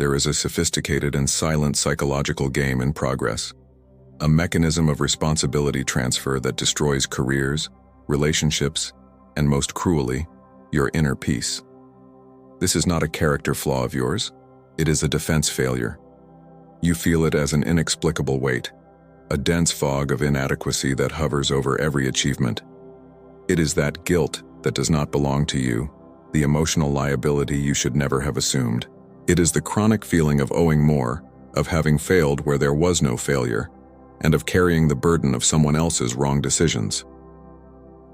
there is a sophisticated and silent psychological game in progress, a mechanism of responsibility transfer that destroys careers, relationships, and most cruelly, your inner peace. This is not a character flaw of yours, it is a defense failure. You feel it as an inexplicable weight, a dense fog of inadequacy that hovers over every achievement. It is that guilt that does not belong to you, the emotional liability you should never have assumed. It is the chronic feeling of owing more, of having failed where there was no failure, and of carrying the burden of someone else's wrong decisions.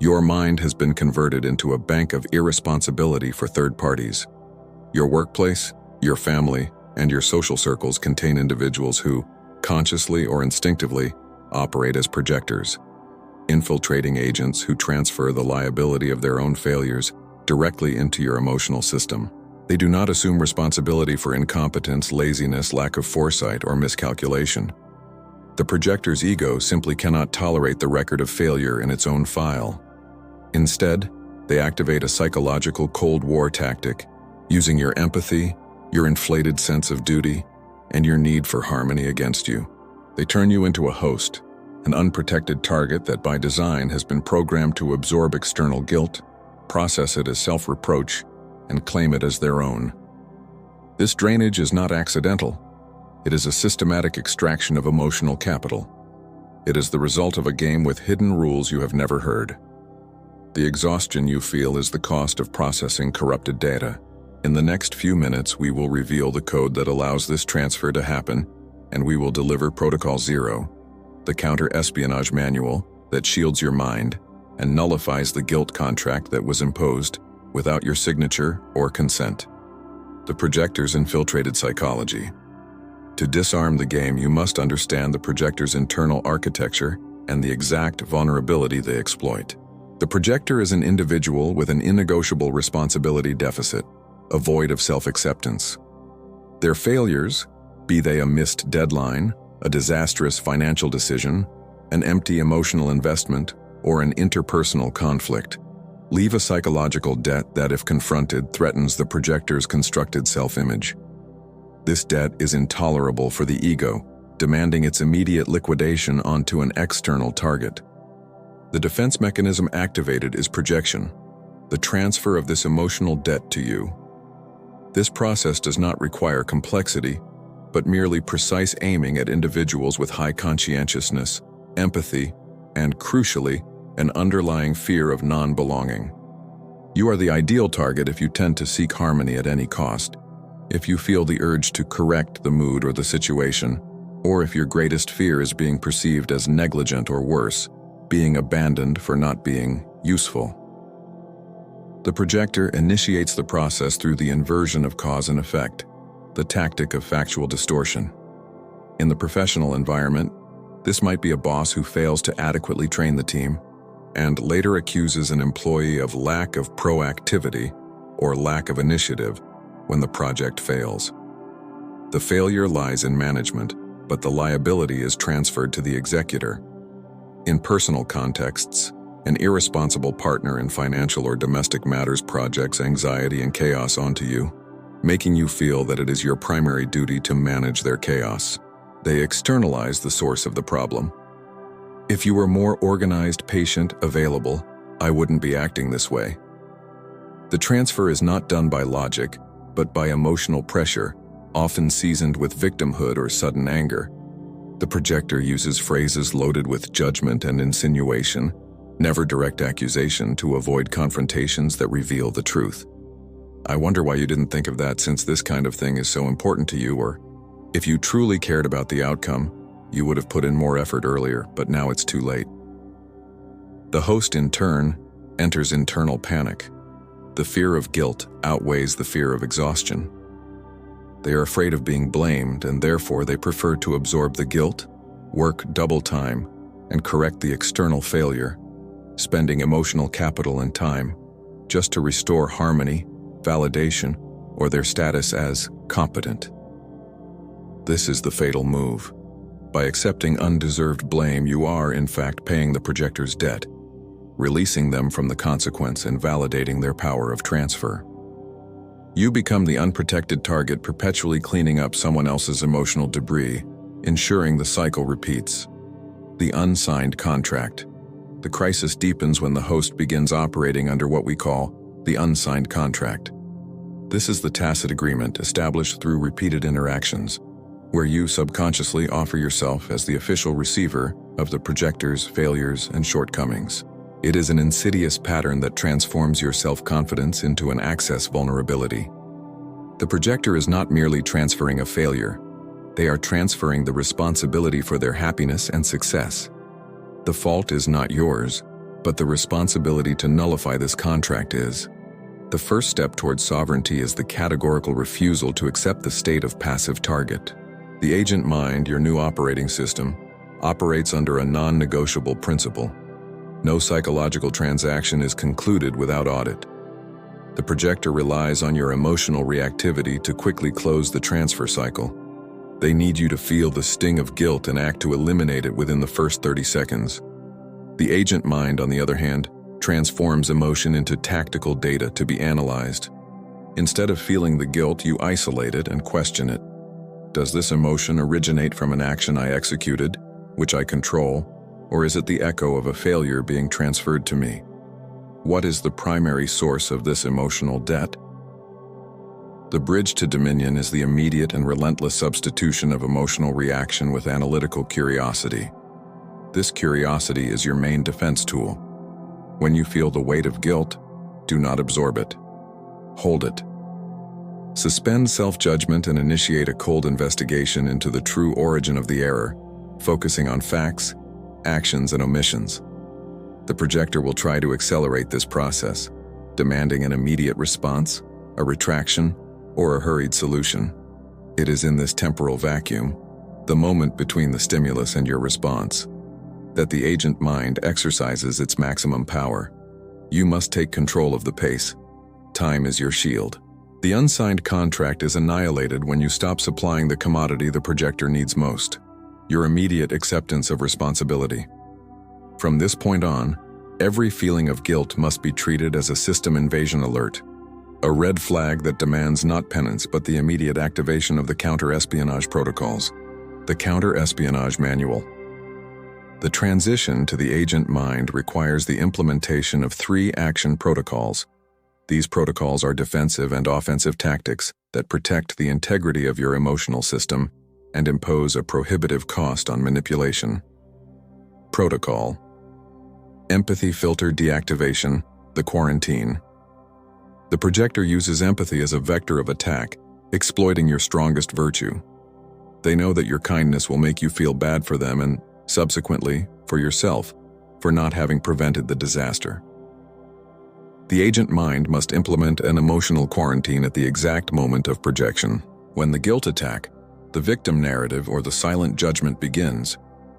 Your mind has been converted into a bank of irresponsibility for third parties. Your workplace, your family, and your social circles contain individuals who, consciously or instinctively, operate as projectors, infiltrating agents who transfer the liability of their own failures directly into your emotional system. They do not assume responsibility for incompetence, laziness, lack of foresight, or miscalculation. The projector's ego simply cannot tolerate the record of failure in its own file. Instead, they activate a psychological Cold War tactic, using your empathy, your inflated sense of duty, and your need for harmony against you. They turn you into a host, an unprotected target that by design has been programmed to absorb external guilt, process it as self-reproach, and claim it as their own. This drainage is not accidental. It is a systematic extraction of emotional capital. It is the result of a game with hidden rules you have never heard. The exhaustion you feel is the cost of processing corrupted data. In the next few minutes, we will reveal the code that allows this transfer to happen, and we will deliver Protocol Zero, the counter-espionage manual that shields your mind and nullifies the guilt contract that was imposed without your signature or consent. The projector's infiltrated psychology. To disarm the game, you must understand the projector's internal architecture and the exact vulnerability they exploit. The projector is an individual with an innegotiable responsibility deficit, a void of self-acceptance. Their failures, be they a missed deadline, a disastrous financial decision, an empty emotional investment, or an interpersonal conflict, leave a psychological debt that, if confronted, threatens the projector's constructed self-image. This debt is intolerable for the ego, demanding its immediate liquidation onto an external target. The defense mechanism activated is projection, the transfer of this emotional debt to you. This process does not require complexity, but merely precise aiming at individuals with high conscientiousness, empathy, and, crucially, an underlying fear of non-belonging. You are the ideal target if you tend to seek harmony at any cost, if you feel the urge to correct the mood or the situation, or if your greatest fear is being perceived as negligent or worse, being abandoned for not being useful. The projector initiates the process through the inversion of cause and effect, the tactic of factual distortion. In the professional environment, this might be a boss who fails to adequately train the team and later accuses an employee of lack of proactivity or lack of initiative when the project fails. The failure lies in management, but the liability is transferred to the executor. In personal contexts, an irresponsible partner in financial or domestic matters projects anxiety and chaos onto you, making you feel that it is your primary duty to manage their chaos. They externalize the source of the problem. If you were more organized, patient, available, I wouldn't be acting this way. The transfer is not done by logic, but by emotional pressure, often seasoned with victimhood or sudden anger. The projector uses phrases loaded with judgment and insinuation, never direct accusation, to avoid confrontations that reveal the truth. I wonder why you didn't think of that, since this kind of thing is so important to you, or if you truly cared about the outcome, you would have put in more effort earlier, but now it's too late. The host, in turn, enters internal panic. The fear of guilt outweighs the fear of exhaustion. They are afraid of being blamed, and therefore they prefer to absorb the guilt, work double time, and correct the external failure, spending emotional capital and time just to restore harmony, validation, or their status as competent. This is the fatal move. By accepting undeserved blame, you are, in fact, paying the projector's debt, releasing them from the consequence and validating their power of transfer. You become the unprotected target, perpetually cleaning up someone else's emotional debris, ensuring the cycle repeats. The unsigned contract. The crisis deepens when the host begins operating under what we call the unsigned contract. This is the tacit agreement established through repeated interactions, where you subconsciously offer yourself as the official receiver of the projector's failures and shortcomings. It is an insidious pattern that transforms your self-confidence into an access vulnerability. The projector is not merely transferring a failure. They are transferring the responsibility for their happiness and success. The fault is not yours, but the responsibility to nullify this contract is. The first step towards sovereignty is the categorical refusal to accept the state of passive target. The agent mind, your new operating system, operates under a non-negotiable principle. No psychological transaction is concluded without audit. The projector relies on your emotional reactivity to quickly close the transfer cycle. They need you to feel the sting of guilt and act to eliminate it within the first 30 seconds. The agent mind, on the other hand, transforms emotion into tactical data to be analyzed. Instead of feeling the guilt, you isolate it and question it. Does this emotion originate from an action I executed, which I control, or is it the echo of a failure being transferred to me? What is the primary source of this emotional debt? The bridge to dominion is the immediate and relentless substitution of emotional reaction with analytical curiosity. This curiosity is your main defense tool. When you feel the weight of guilt, do not absorb it. Hold it. Suspend self-judgment and initiate a cold investigation into the true origin of the error, focusing on facts, actions, and omissions. The projector will try to accelerate this process, demanding an immediate response, a retraction, or a hurried solution. It is in this temporal vacuum, the moment between the stimulus and your response, that the agent mind exercises its maximum power. You must take control of the pace. Time is your shield. The unsigned contract is annihilated when you stop supplying the commodity the projector needs most: your immediate acceptance of responsibility. From this point on, every feeling of guilt must be treated as a system invasion alert, a red flag that demands not penance but the immediate activation of the counter-espionage protocols, the counter-espionage manual. The transition to the agent mind requires the implementation of 3 action protocols. These protocols are defensive and offensive tactics that protect the integrity of your emotional system and impose a prohibitive cost on manipulation. Protocol: Empathy filter deactivation, the quarantine. The projector uses empathy as a vector of attack, exploiting your strongest virtue. They know that your kindness will make you feel bad for them and, subsequently, for yourself, for not having prevented the disaster. The agent mind must implement an emotional quarantine at the exact moment of projection. When the guilt attack, the victim narrative, or the silent judgment begins,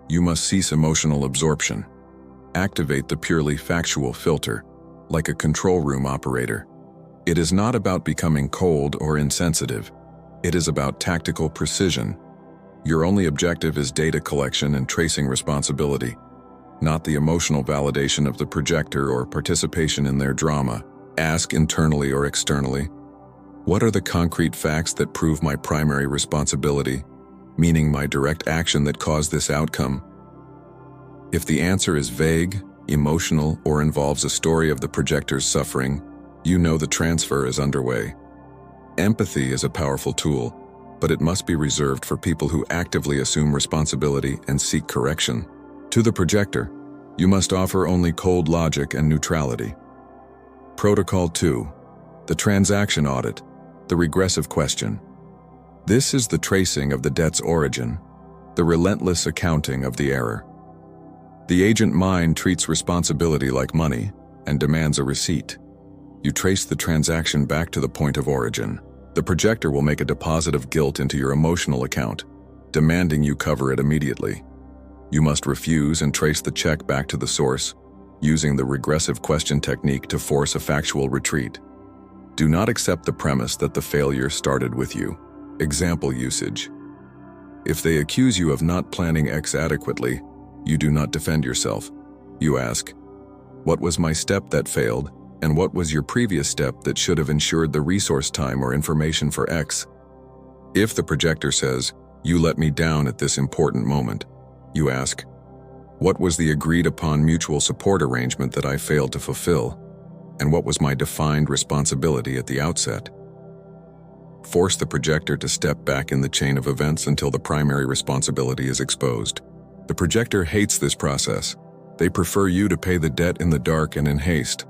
you must cease emotional absorption. Activate the purely factual filter, like a control room operator. It is not about becoming cold or insensitive. It is about tactical precision. Your only objective is data collection and tracing responsibility, not the emotional validation of the projector or participation in their drama. Ask internally or externally, what are the concrete facts that prove my primary responsibility, meaning my direct action that caused this outcome? If the answer is vague, emotional, or involves a story of the projector's suffering, you know the transfer is underway. Empathy is a powerful tool, but it must be reserved for people who actively assume responsibility and seek correction. To the projector, you must offer only cold logic and neutrality. Protocol 2. The transaction audit, the regressive question. This is the tracing of the debt's origin, the relentless accounting of the error. The agent mind treats responsibility like money and demands a receipt. You trace the transaction back to the point of origin. The projector will make a deposit of guilt into your emotional account, demanding you cover it immediately. You must refuse and trace the check back to the source, using the regressive question technique to force a factual retreat. Do not accept the premise that the failure started with you. Example usage. If they accuse you of not planning X adequately, you do not defend yourself. You ask, "What was my step that failed?" And what was your previous step that should have ensured the resource time or information for X? If the projector says, "You let me down at this important moment," you ask, "What was the agreed-upon mutual support arrangement that I failed to fulfill? And what was my defined responsibility at the outset?" Force the projector to step back in the chain of events until the primary responsibility is exposed. The projector hates this process. They prefer you to pay the debt in the dark and in haste.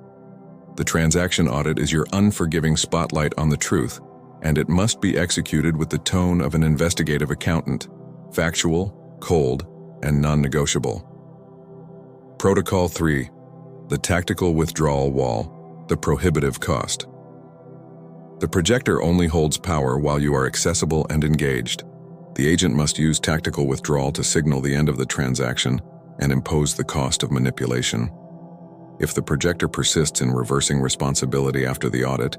The transaction audit is your unforgiving spotlight on the truth, and it must be executed with the tone of an investigative accountant, factual, cold, and non-negotiable. Protocol 3. The tactical withdrawal wall, the prohibitive cost. The projector only holds power while you are accessible and engaged. The agent must use tactical withdrawal to signal the end of the transaction and impose the cost of manipulation. If the projector persists in reversing responsibility after the audit,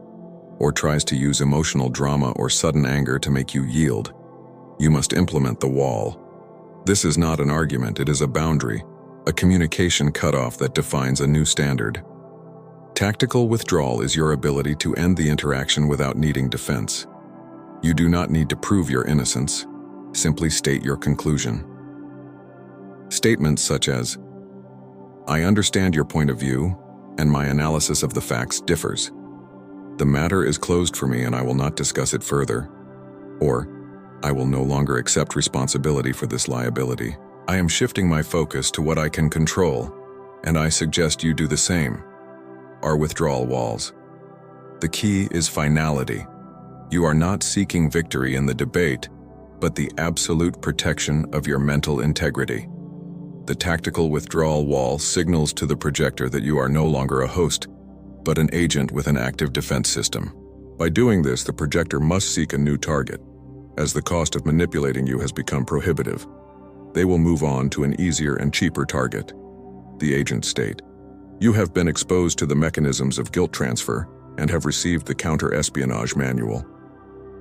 or tries to use emotional drama or sudden anger to make you yield, you must implement the wall. This is not an argument, it is a boundary, a communication cutoff that defines a new standard. Tactical withdrawal is your ability to end the interaction without needing defense. You do not need to prove your innocence, simply state your conclusion. Statements such as, "I understand your point of view, and my analysis of the facts differs. The matter is closed for me and I will not discuss it further," or, "I will no longer accept responsibility for this liability. I am shifting my focus to what I can control, and I suggest you do the same," are withdrawal walls. The key is finality. You are not seeking victory in the debate, but the absolute protection of your mental integrity. The tactical withdrawal wall signals to the projector that you are no longer a host, but an agent with an active defense system. By doing this, the projector must seek a new target, as the cost of manipulating you has become prohibitive. They will move on to an easier and cheaper target. The agent state, "You have been exposed to the mechanisms of guilt transfer and have received the counter-espionage manual."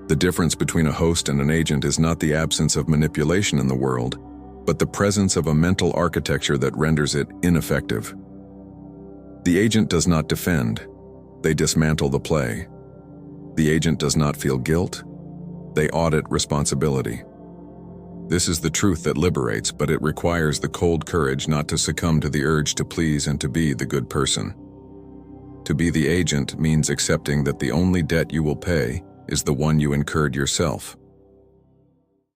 The difference between a host and an agent is not the absence of manipulation in the world, but the presence of a mental architecture that renders it ineffective. The agent does not defend, they dismantle the play. The agent does not feel guilt, they audit responsibility. This is the truth that liberates, but it requires the cold courage not to succumb to the urge to please and to be the good person. To be the agent means accepting that the only debt you will pay is the one you incurred yourself.